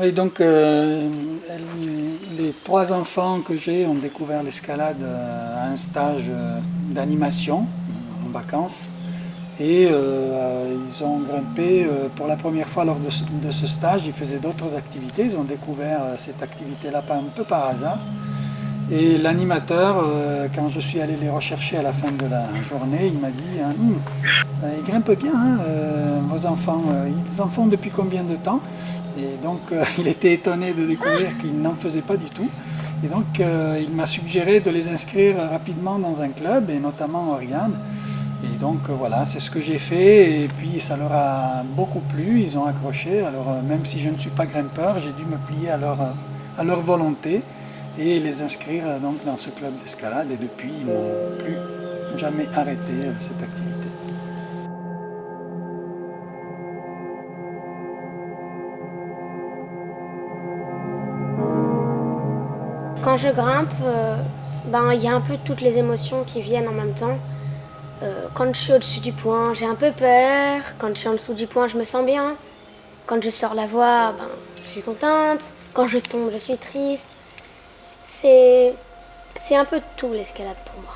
Oui, donc les 3 enfants que j'ai ont découvert l'escalade à un stage d'animation en vacances et ils ont grimpé pour la première fois lors de ce stage. Ils faisaient d'autres activités, ils ont découvert cette activité-là un peu par hasard. Et l'animateur, quand je suis allé les rechercher à la fin de la journée, il m'a dit ils grimpent bien, hein, vos enfants, ils en font depuis combien de temps? Et donc il était étonné de découvrir qu'ils n'en faisaient pas du tout. Et donc il m'a suggéré de les inscrire rapidement dans un club, et notamment Oriane. Et donc voilà, c'est ce que j'ai fait, et puis ça leur a beaucoup plu, ils ont accroché. Alors même si je ne suis pas grimpeur, j'ai dû me plier à leur volonté et les inscrire donc dans ce club d'escalade, et depuis ils n'ont plus jamais arrêté cette activité. Quand je grimpe, il y a un peu toutes les émotions qui viennent en même temps. Quand je suis au-dessus du point, j'ai un peu peur. Quand je suis en dessous du point, je me sens bien. Quand je sors la voie, je suis contente. Quand je tombe, je suis triste. C'est un peu tout l'escalade pour moi.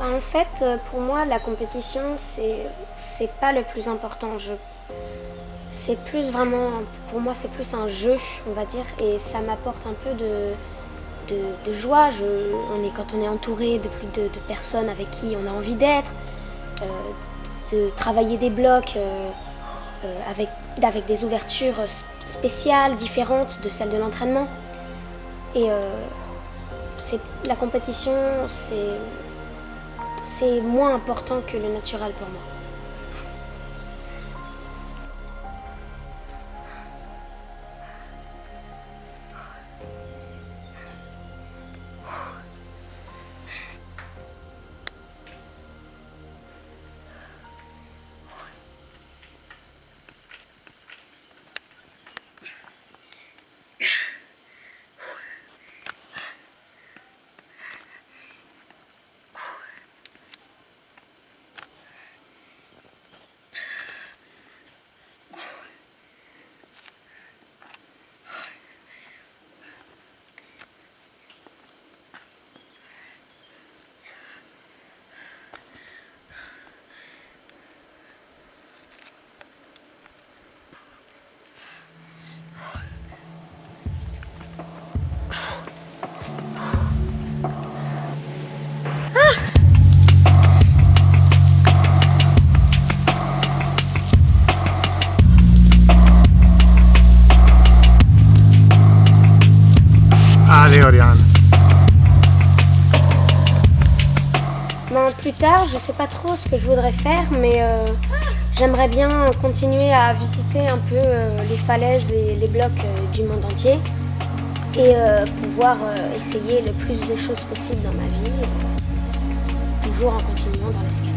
En fait, pour moi, la compétition, c'est pas le plus important. C'est plus vraiment, pour moi, c'est plus un jeu, on va dire, et ça m'apporte un peu de joie. Quand on est entouré de plus de personnes avec qui on a envie d'être, de travailler des blocs avec des ouvertures spéciales, différentes de celles de l'entraînement. Et la compétition, c'est moins important que le naturel pour moi. Allez, Oriane. Plus tard, je sais pas trop ce que je voudrais faire, mais j'aimerais bien continuer à visiter un peu les falaises et les blocs du monde entier et pouvoir essayer le plus de choses possibles dans ma vie, toujours en continuant dans l'escalade.